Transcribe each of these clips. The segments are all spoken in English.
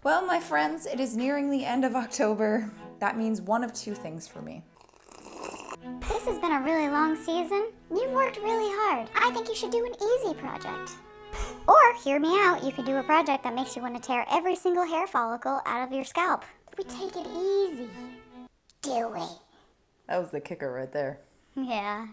Well, my friends, it is nearing the end of October. That means one of two things for me. This has been a really long season. You've worked really hard. I think you should do an easy project. Or, hear me out, you could do a project that makes you want to tear every single hair follicle out of your scalp. We take it easy. Do it. That was the kicker right there. Yeah.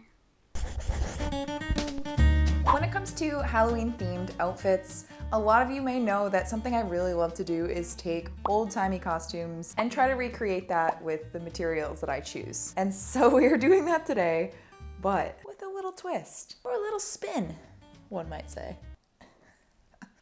When it comes to Halloween-themed outfits, a lot of you may know that something I really love to do is take old-timey costumes and try to recreate that with the materials that I choose. And so we are doing that today, but with a little twist, or a little spin, one might say.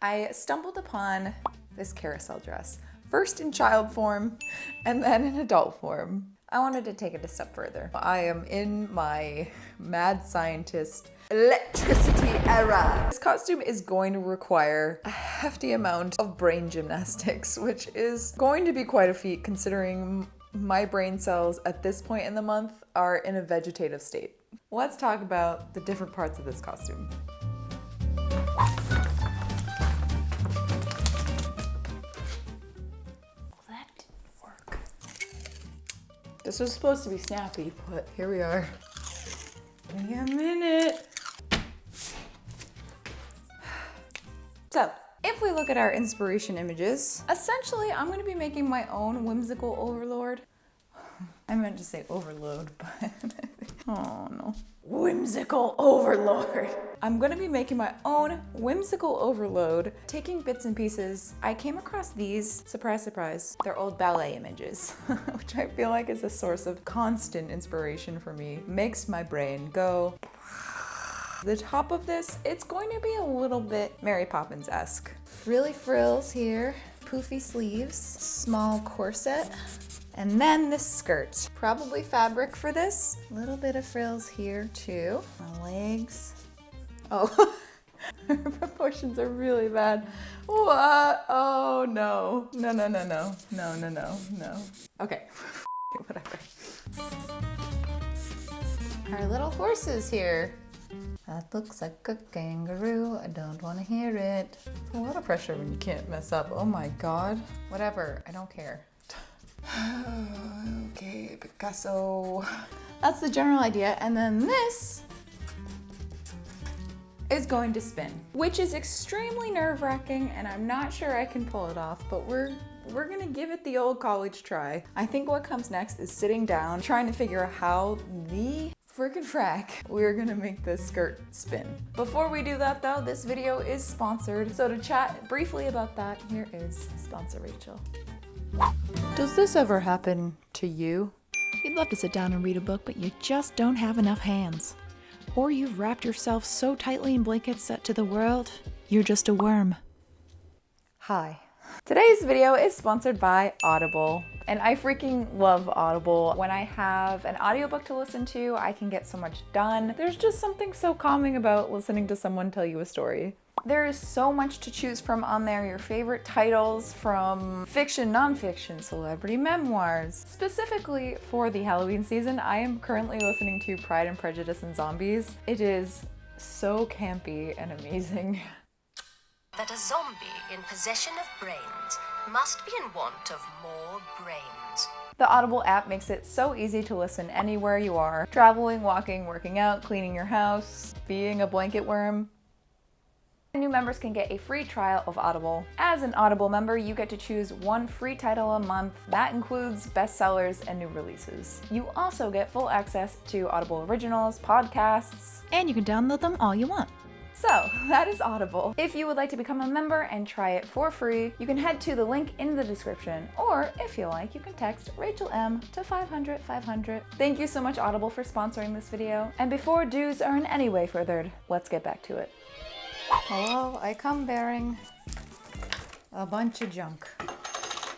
I stumbled upon this carousel dress, first in child form and then in adult form. I wanted to take it a step further. I am in my mad scientist electricity era. This costume is going to require a hefty amount of brain gymnastics, which is going to be quite a feat considering my brain cells at this point in the month are in a vegetative state. Let's talk about the different parts of this costume. This was supposed to be snappy, but here we are. Give me a minute. So, if we look at our inspiration images, essentially I'm gonna be making my own whimsical overlord. I meant to say overload, but oh no. Whimsical overlord. I'm gonna be making my own whimsical overload, taking bits and pieces. I came across these, surprise, surprise, they're old ballet images, which I feel like is a source of constant inspiration for me. Makes my brain go. The top of this, it's going to be a little bit Mary Poppins-esque. Frilly frills here, poofy sleeves, small corset, and then this skirt. Probably fabric for this. A little bit of frills here too. My legs. Oh, her proportions are really bad. What? Oh no. No, no, no, no. No, no, no, no. Okay, whatever. Our little horses here. That looks like a kangaroo. I don't want to hear it. A lot of pressure when you can't mess up. Oh my God. Whatever, I don't care. Okay, Picasso. That's the general idea. And then this is going to spin, which is extremely nerve-wracking, and I'm not sure I can pull it off, but we're gonna give it the old college try. I think what comes next is sitting down, trying to figure out how the freaking frack we're gonna make this skirt spin. Before we do that though, this video is sponsored. So to chat briefly about that, here is sponsor Rachel. Does this ever happen to you? You'd love to sit down and read a book, but you just don't have enough hands. Or you've wrapped yourself so tightly in blankets that to the world, you're just a worm. Hi. Today's video is sponsored by Audible. And I freaking love Audible. When I have an audiobook to listen to, I can get so much done. There's just something so calming about listening to someone tell you a story. There is so much to choose from on there. Your favorite titles from fiction, nonfiction, celebrity memoirs. Specifically for the Halloween season, I am currently listening to Pride and Prejudice and Zombies. It is so campy and amazing. That a zombie in possession of brains must be in want of more brains. The Audible app makes it so easy to listen anywhere you are. Traveling, walking, working out, cleaning your house, being a blanket worm. New members can get a free trial of Audible. As an Audible member, you get to choose one free title a month. That includes bestsellers and new releases. You also get full access to Audible originals, podcasts, And you can download them all you want. So that is Audible. If you would like to become a member and try it for free, you can head to the link in the description, or if you like, you can text Rachel M to 500 500. Thank you so much Audible for sponsoring this video. And before dues are in any way furthered, let's get back to it. Hello, I come bearing a bunch of junk.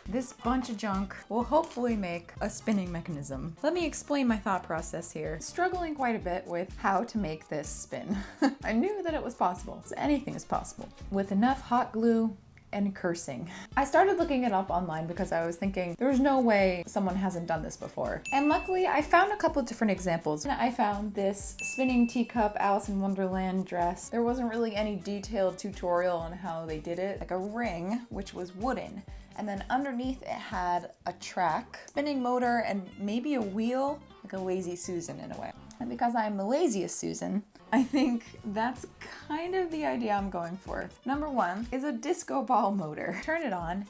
This bunch of junk will hopefully make a spinning mechanism. Let me explain my thought process here. Struggling quite a bit with how to make this spin. I knew that it was possible, so anything is possible. With enough hot glue and cursing. I started looking it up online because I was thinking there's no way someone hasn't done this before. And luckily I found a couple different examples. I found this spinning teacup Alice in Wonderland dress. There wasn't really any detailed tutorial on how they did it. Like a ring, which was wooden, And then underneath it had a track, spinning motor, and maybe a wheel, like a lazy Susan in a way. And because I'm the laziest Susan, I think that's kind of the idea I'm going for. Number one is a disco ball motor. Turn it on,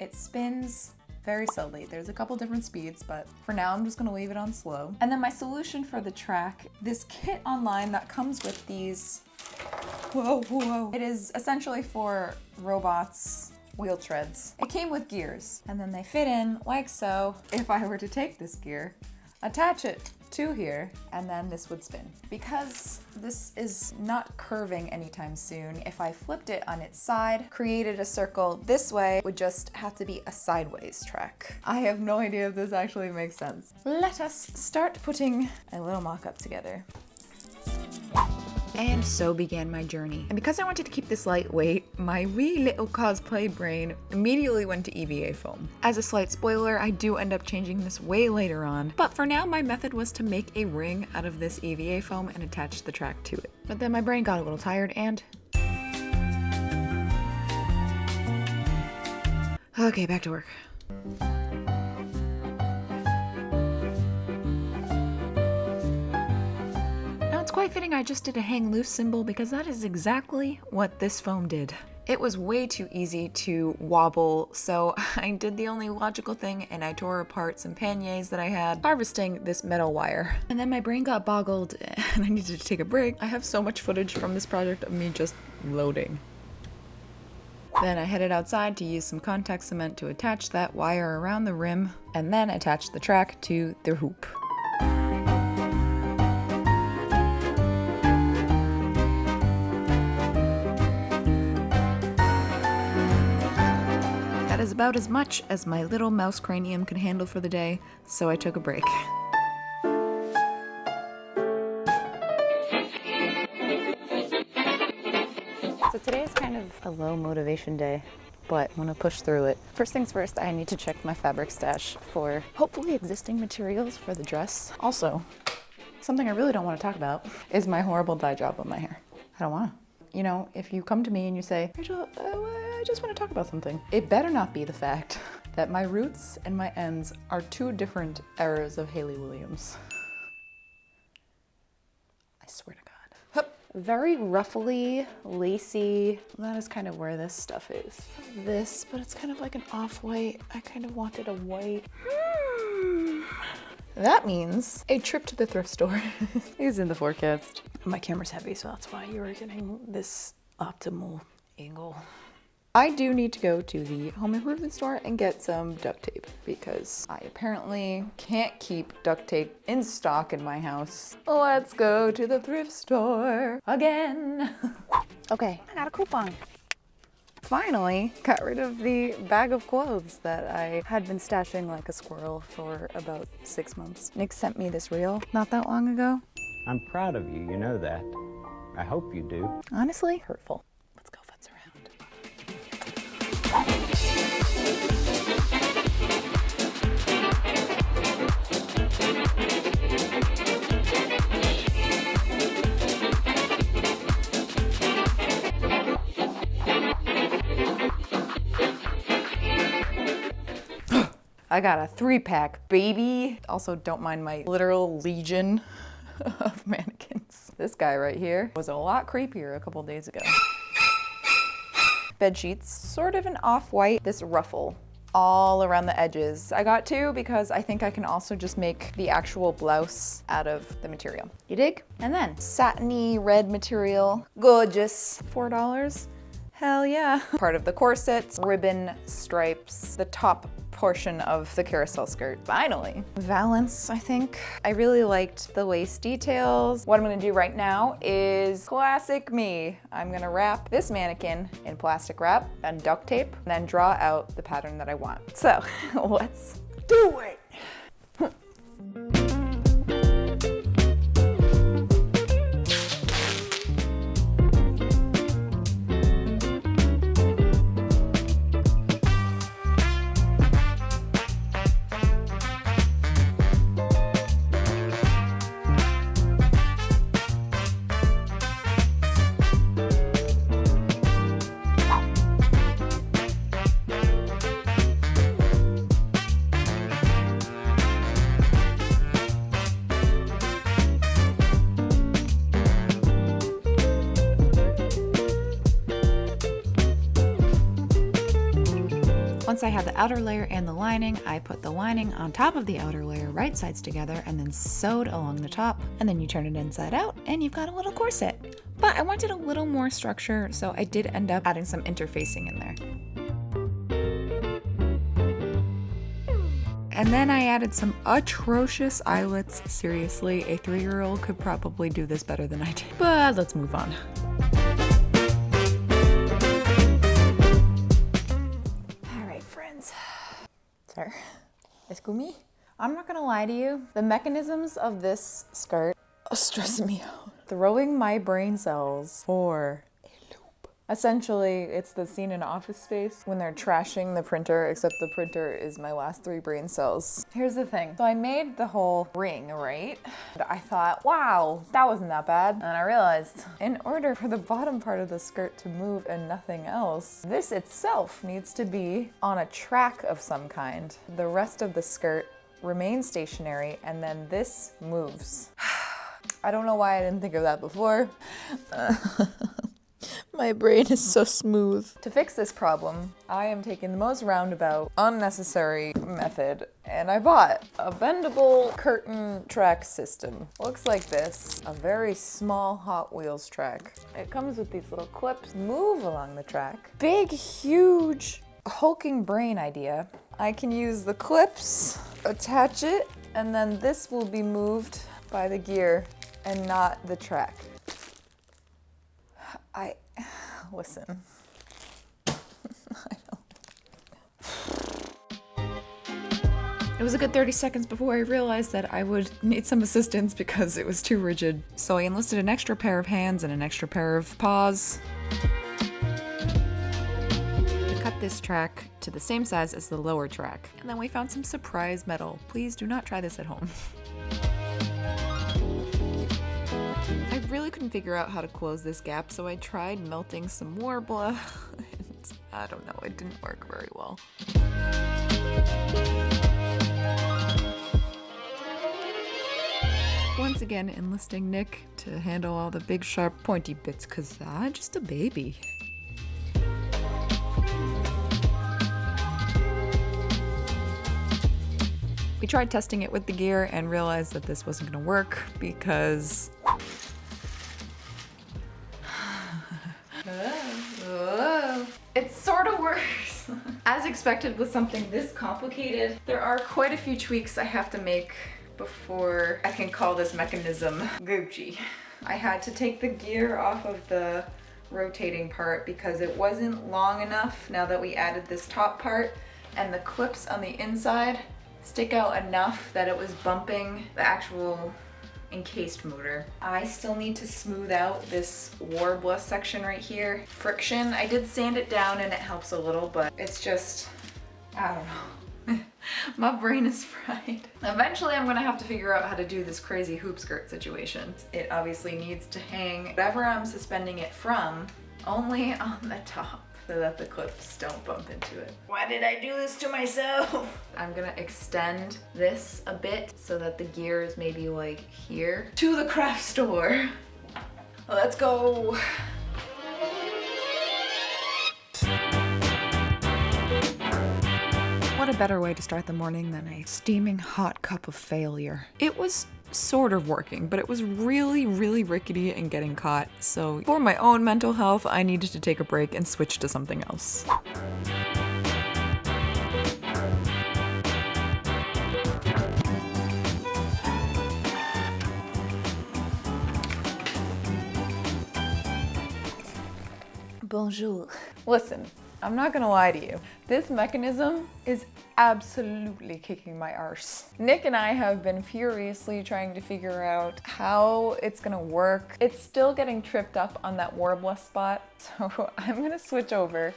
it spins very slowly. There's a couple different speeds, but for now I'm just gonna leave it on slow. And then my solution for the track, this kit online that comes with these, whoa. It is essentially for robots, wheel treads. It came with gears, and then they fit in like so. If I were to take this gear, attach it to here, and then this would spin. Because this is not curving anytime soon, if I flipped it on its side, created a circle this way, it would just have to be a sideways track. I have no idea if this actually makes sense. Let us start putting a little mock-up together. And so began my journey. And because I wanted to keep this lightweight, my wee little cosplay brain immediately went to EVA foam. As a slight spoiler, I do end up changing this way later on, but for now my method was to make a ring out of this EVA foam and attach the track to it. But then my brain got a little tired and... okay, back to work. Quite fitting I just did a hang loose symbol because that is exactly what this foam did. It was way too easy to wobble, so I did the only logical thing and I tore apart some panniers that I had, harvesting this metal wire. And then my brain got boggled and I needed to take a break. I have so much footage from this project of me just loading. Then I headed outside to use some contact cement to attach that wire around the rim and then attach the track to the hoop. That is about as much as my little mouse cranium could handle for the day, so I took a break. So today is kind of a low motivation day, but I'm gonna push through it. First things first, I need to check my fabric stash for hopefully existing materials for the dress. Also, something I really don't want to talk about is my horrible dye job on my hair. I don't want to. You know, if you come to me and you say, Rachel, I just want to talk about something, it better not be the fact that my roots and my ends are two different eras of Hayley Williams. I swear to God. Hup. Very ruffly, lacy. That is kind of where this stuff is. This, but it's kind of like an off-white. I kind of wanted a white. That means a trip to the thrift store is in the forecast. My camera's heavy, so that's why you were getting this optimal angle. I do need to go to the home improvement store and get some duct tape because I apparently can't keep duct tape in stock in my house. Let's go to the thrift store again. Okay, I got a coupon. Finally got rid of the bag of clothes that I had been stashing like a squirrel for about 6 months. Nick sent me this reel not that long ago. I'm proud of you, you know that. I hope you do. Honestly, hurtful. Let's go futz around. I got a 3-pack, baby. Also, don't mind my literal legion of mannequins. This guy right here was a lot creepier a couple days ago. Bed sheets, sort of an off-white, this ruffle all around the edges. I got 2 because I think I can also just make the actual blouse out of the material. You dig? And then satiny red material, gorgeous, $4. Hell yeah. Part of the corset, ribbon stripes, the top portion of the carousel skirt. Finally. Valance, I think. I really liked the lace details. What I'm gonna do right now is classic me. I'm gonna wrap this mannequin in plastic wrap and duct tape, and then draw out the pattern that I want. So let's do it. Once I had the outer layer and the lining, I put the lining on top of the outer layer right sides together and then sewed along the top. And then you turn it inside out and you've got a little corset. But I wanted a little more structure, so I did end up adding some interfacing in there. And then I added some atrocious eyelets. Seriously, a 3-year-old could probably do this better than I did. But let's move on. All right, friends. Sorry. It's me. I'm not gonna lie to you. The mechanisms of this skirt are stressing me out. Throwing my brain cells for a loop. Essentially, it's the scene in Office Space when they're trashing the printer, except the printer is my last 3 brain cells. Here's the thing. So I made the whole ring, right? And I thought, wow, that wasn't that bad. And I realized, in order for the bottom part of the skirt to move and nothing else, this itself needs to be on a track of some kind. The rest of the skirt remains stationary, and then this moves. I don't know why I didn't think of that before. My brain is so smooth. To fix this problem, I am taking the most roundabout, unnecessary method, and I bought a bendable curtain track system. Looks like this, a very small Hot Wheels track. It comes with these little clips, move along the track. Big, huge, hulking brain idea. I can use the clips, attach it, and then this will be moved by the gear and not the track. Listen. It was a good 30 seconds before I realized that I would need some assistance because it was too rigid. So I enlisted an extra pair of hands and an extra pair of paws to cut this track to the same size as the lower track. And then we found some surprise metal. Please do not try this at home. I really couldn't figure out how to close this gap, so I tried melting some Worbla, and I don't know, it didn't work very well. Once again, enlisting Nick to handle all the big, sharp, pointy bits, cause I'm just a baby. We tried testing it with the gear and realized that this wasn't gonna work because it sort of works. As expected with something this complicated, there are quite a few tweaks I have to make before I can call this mechanism Gucci. I had to take the gear off of the rotating part because it wasn't long enough now that we added this top part, and the clips on the inside stick out enough that it was bumping the actual encased motor. I still need to smooth out this Worbla section right here. Friction, I did sand it down and it helps a little, but it's just, I don't know. My brain is fried. Eventually I'm gonna have to figure out how to do this crazy hoop skirt situation. It obviously needs to hang whatever I'm suspending it from only on the top, so that the clips don't bump into it. Why did I do this to myself? I'm gonna extend this a bit so that the gear is maybe like here. To the craft store. Let's go. What a better way to start the morning than a steaming hot cup of failure. It was sort of working, but it was really, really rickety and getting caught. So for my own mental health, I needed to take a break and switch to something else. Bonjour. Listen, I'm not gonna lie to you. This mechanism is absolutely kicking my arse. Nick and I have been furiously trying to figure out how it's gonna work. It's still getting tripped up on that Worbla spot, so I'm gonna switch over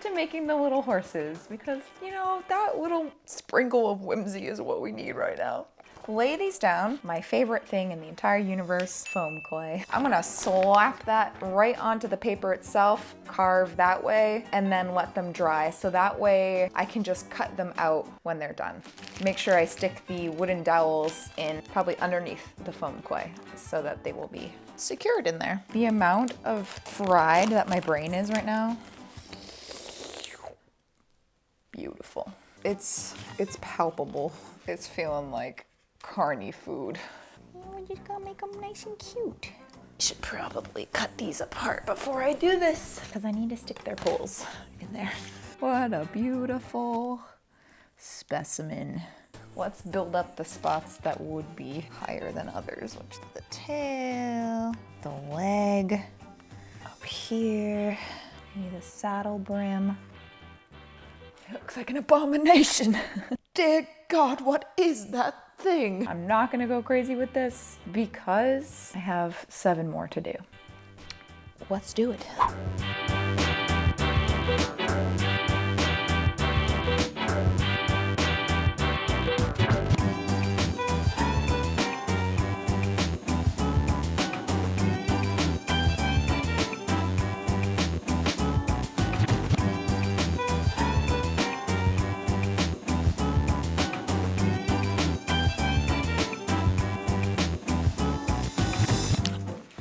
to making the little horses because, you know, that little sprinkle of whimsy is what we need right now. Lay these down, my favorite thing in the entire universe, foam clay. I'm gonna slap that right onto the paper itself, carve that way, and then let them dry. So that way I can just cut them out when they're done. Make sure I stick the wooden dowels in probably underneath the foam clay so that they will be secured in there. The amount of fried that my brain is right now, beautiful. beautiful. It's palpable. It's feeling like carny food. We just gotta make them nice and cute. Should probably cut these apart before I do this, because I need to stick their poles in there. What a beautiful specimen. Let's build up the spots that would be higher than others, which is the tail, the leg, up here, maybe the saddle brim. It looks like an abomination. Dear God, what is that thing? I'm not gonna go crazy with this because I have 7 more to do. Let's do it.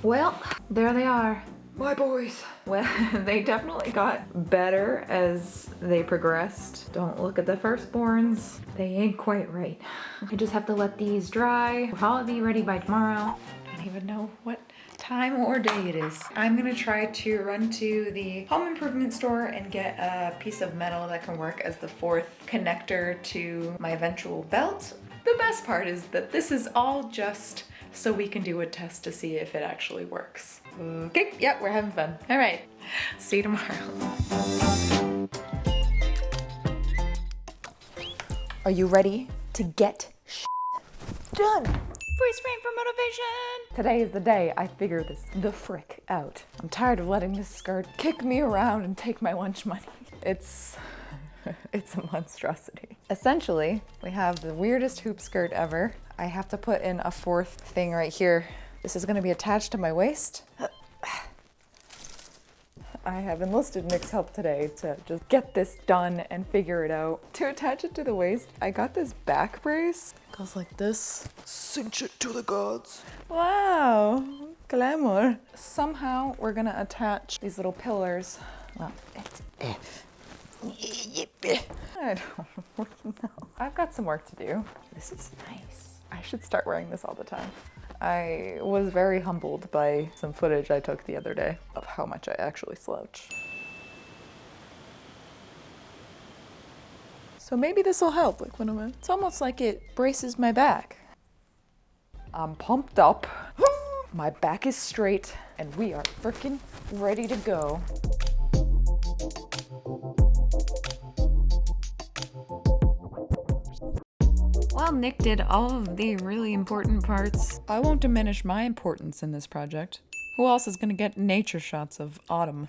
Well, there they are. My boys. Well, they definitely got better as they progressed. Don't look at the firstborns. They ain't quite right. I just have to let these dry. We'll probably be ready by tomorrow. I don't even know what time or day it is. I'm gonna try to run to the home improvement store and get a piece of metal that can work as the 4th connector to my eventual belt. The best part is that this is all just so we can do a test to see if it actually works. Okay, yep, we're having fun. All right, see you tomorrow. Are you ready to get done? Freeze frame for motivation. Today is the day I figure the frick out. I'm tired of letting this skirt kick me around and take my lunch money. It's a monstrosity. Essentially, we have the weirdest hoop skirt ever. I have to put in a 4th thing right here. This is gonna be attached to my waist. I have enlisted Nick's help today to just get this done and figure it out. To attach it to the waist, I got this back brace. It goes like this. Cinch it to the gods. Wow, glamour. Somehow we're gonna attach these little pillars. Well, I don't know. I've got some work to do. This is nice. I should start wearing this all the time. I was very humbled by some footage I took the other day of how much I actually slouch. So maybe this will help. Like when it's almost like it braces my back. I'm pumped up. My back is straight and we are freaking ready to go. While Nick did all of the really important parts, I won't diminish my importance in this project. Who else is gonna get nature shots of autumn?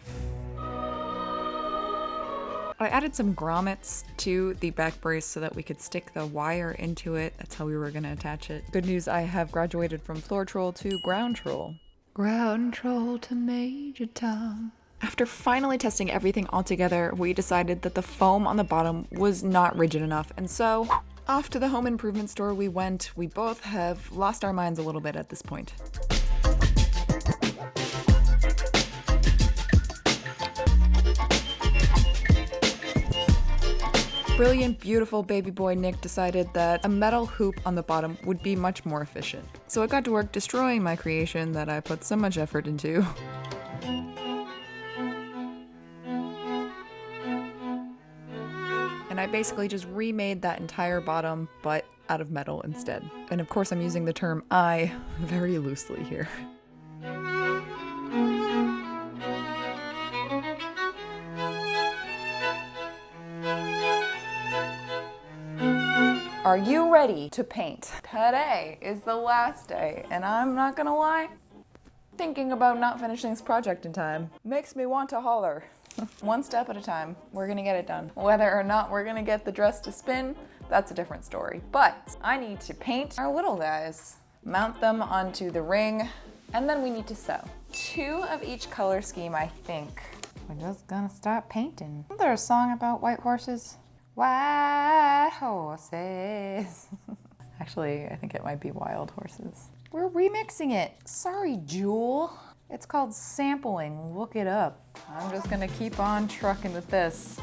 I added some grommets to the back brace so that we could stick the wire into it. That's how we were gonna attach it. Good news, I have graduated from floor troll to ground troll. Ground troll to Major Tom. After finally testing everything all together, we decided that the foam on the bottom was not rigid enough, and so off to the home improvement store we went. We both have lost our minds a little bit at this point. Brilliant, beautiful baby boy Nick decided that a metal hoop on the bottom would be much more efficient. So I got to work destroying my creation that I put so much effort into. And I basically just remade that entire bottom, but out of metal instead. And of course I'm using the term I very loosely here. Are you ready to paint? Today is the last day, and I'm not gonna lie, thinking about not finishing this project in time makes me want to holler. One step at a time, we're gonna get it done. Whether or not we're gonna get the dress to spin, that's a different story. But I need to paint our little guys, mount them onto the ring, and then we need to sew. 2 of each color scheme, I think. We're just gonna start painting. Isn't there a song about white horses? White horses. Actually, I think it might be wild horses. We're remixing it. Sorry, Jewel. It's called sampling. Look it up. I'm just gonna keep on trucking with this.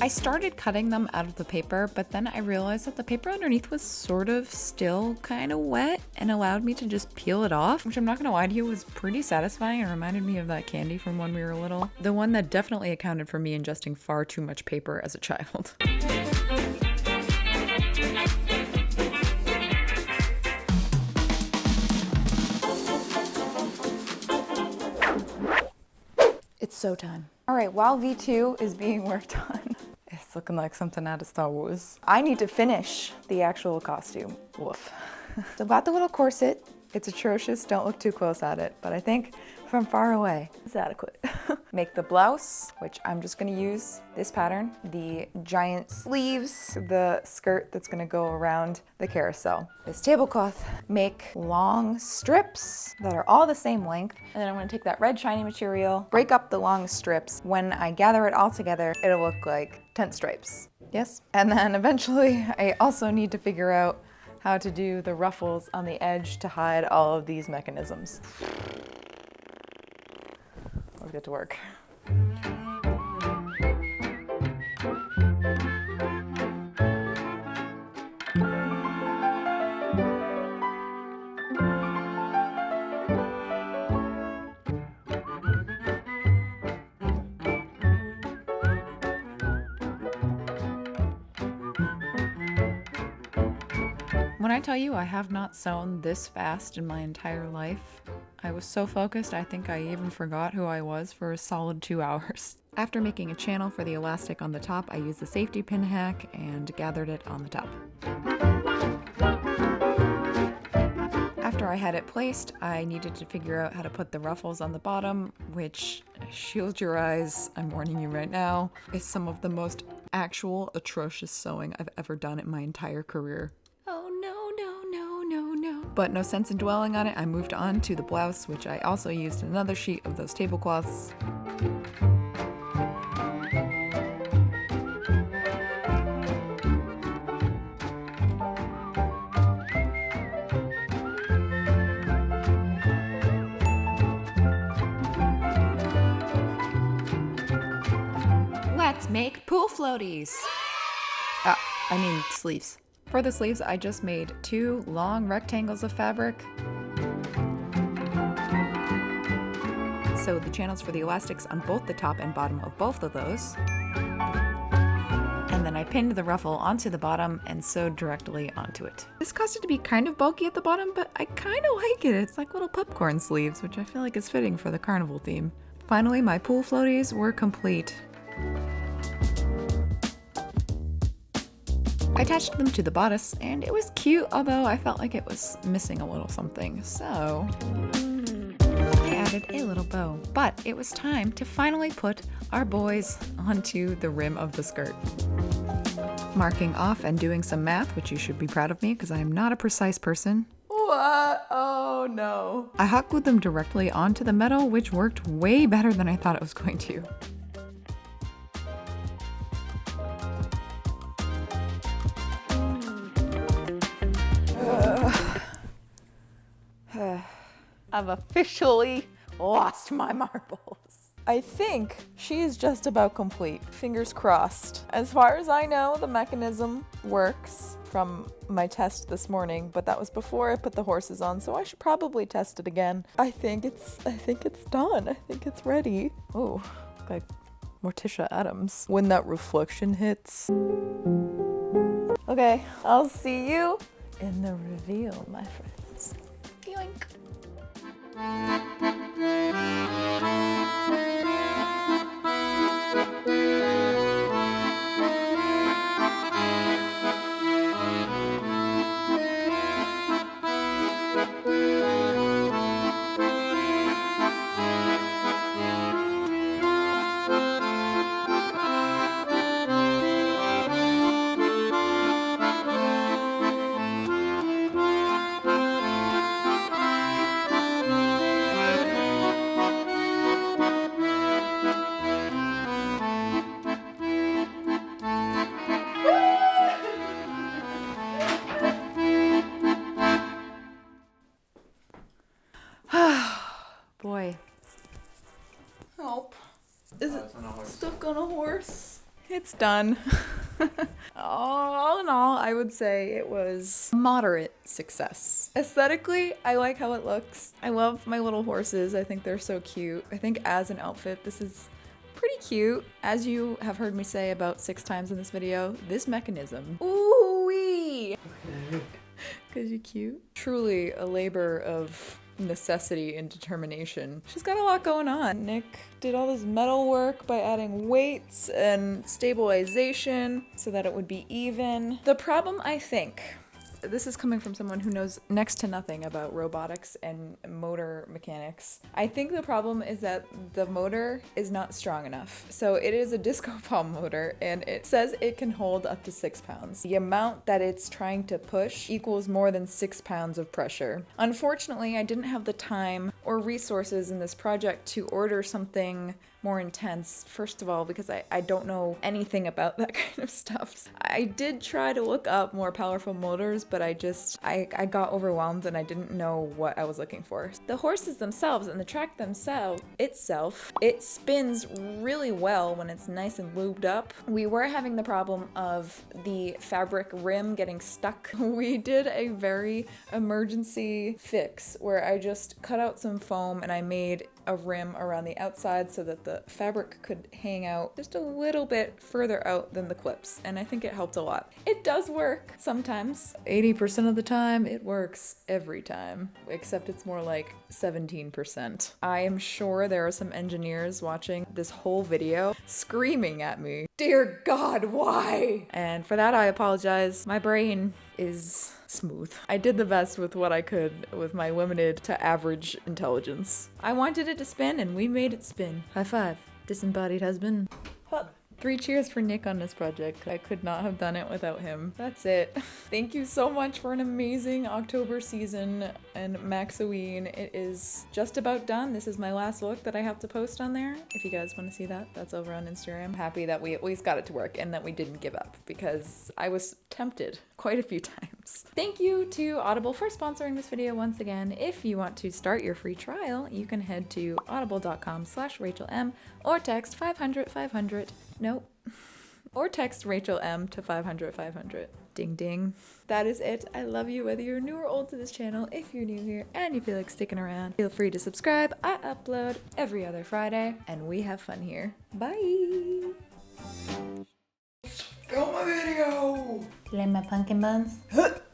I started cutting them out of the paper, but then I realized that the paper underneath was sort of still kind of wet and allowed me to just peel it off, which I'm not gonna lie to you was pretty satisfying and reminded me of that candy from when we were little. The one that definitely accounted for me ingesting far too much paper as a child. It's sew time. All right, while V2 is being worked on, it's looking like something out of Star Wars. I need to finish the actual costume. Woof. So got the little corset. It's atrocious, don't look too close at it, but I think from far away, it's adequate. Make the blouse, which I'm just gonna use this pattern, the giant sleeves, the skirt that's gonna go around the carousel. This tablecloth, make long strips that are all the same length, and then I'm gonna take that red shiny material, break up the long strips. When I gather it all together, it'll look like tent stripes. Yes? And then eventually, I also need to figure out how to do the ruffles on the edge to hide all of these mechanisms. Let's get to work. When I tell you I have not sewn this fast in my entire life, I was so focused I think I even forgot who I was for a solid 2 hours. After making a channel for the elastic on the top, I used the safety pin hack and gathered it on the top. After I had it placed, I needed to figure out how to put the ruffles on the bottom, which, shield your eyes, I'm warning you right now, is some of the most actual atrocious sewing I've ever done in my entire career. But no sense in dwelling on it, I moved on to the blouse, which I also used another sheet of those tablecloths. Let's make pool floaties! I mean sleeves. For the sleeves, I just made 2 long rectangles of fabric. Sewed the channels for the elastics on both the top and bottom of both of those. And then I pinned the ruffle onto the bottom and sewed directly onto it. This caused it to be kind of bulky at the bottom, but I kind of like it. It's like little popcorn sleeves, which I feel like is fitting for the carnival theme. Finally, my pool floaties were complete. I attached them to the bodice, and it was cute, although I felt like it was missing a little something, so I added a little bow. But it was time to finally put our boys onto the rim of the skirt. Marking off and doing some math, which you should be proud of me because I am not a precise person. What? Oh no. I hot glued them directly onto the metal, which worked way better than I thought it was going to. I've officially lost my marbles. I think she is just about complete. Fingers crossed. As far as I know, the mechanism works from my test this morning, but that was before I put the horses on, so I should probably test it again. I think it's done. I think it's ready. Oh, like Morticia Adams. When that reflection hits. Okay, I'll see you in the reveal, my friends. Yoink. Boy. Help. Is it stuck on a horse? It's done. All in all, I would say it was moderate success. Aesthetically, I like how it looks. I love my little horses. I think they're so cute. I think as an outfit, this is pretty cute. As you have heard me say about 6 times in this video, this mechanism. Ooh-wee! Cause you're cute. Truly a labor of necessity and determination. She's got a lot going on. Nick did all this metal work by adding weights and stabilization so that it would be even. The problem, I think, this is coming from someone who knows next to nothing about robotics and motor mechanics. I think the problem is that the motor is not strong enough. So it is a disco ball motor and it says it can hold up to 6 pounds. The amount that it's trying to push equals more than 6 pounds of pressure. Unfortunately, I didn't have the time or resources in this project to order something more intense, first of all, because I don't know anything about that kind of stuff. I did try to look up more powerful motors, but I got overwhelmed and I didn't know what I was looking for. The horses themselves and the track itself, it spins really well when it's nice and lubed up. We were having the problem of the fabric rim getting stuck. We did a very emergency fix where I just cut out some foam and I made a rim around the outside so that the fabric could hang out just a little bit further out than the clips, and I think it helped a lot. It does work sometimes. 80% of the time, it works every time, except it's more like 17%. I am sure there are some engineers watching this whole video screaming at me, "Dear God, why?" And for that, I apologize. My brain is smooth. I did the best with what I could with my limited to average intelligence. I wanted it to spin and we made it spin. High five, disembodied husband. 3 cheers for Nick on this project. I could not have done it without him. That's it. Thank you so much for an amazing October season and Maxoween. It is just about done. This is my last look that I have to post on there. If you guys want to see that, that's over on Instagram. I'm happy that we at least got it to work and that we didn't give up because I was tempted quite a few times. Thank you to Audible for sponsoring this video once again. If you want to start your free trial, you can head to audible.com/RachelM or text 500-500. Nope. Or text Rachel M to 500-500. Ding ding. That is it. I love you whether you're new or old to this channel. If you're new here and you feel like sticking around, feel free to subscribe. I upload every other Friday and we have fun here. Bye. Film my video! Play my pumpkin buns.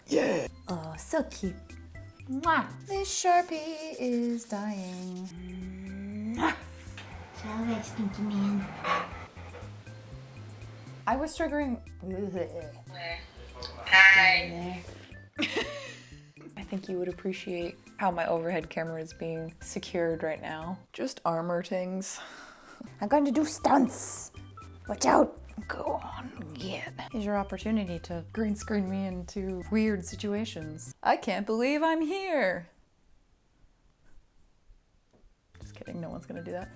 Yeah! Oh, so cute. Mwah. This Sharpie is dying. Salvage, stinky man. I was triggering. Hi. I think you would appreciate how my overhead camera is being secured right now. Just armor things. I'm going to do stunts. Watch out. Go on, get. Here's your opportunity to green screen me into weird situations. I can't believe I'm here. Just kidding, no one's gonna do that.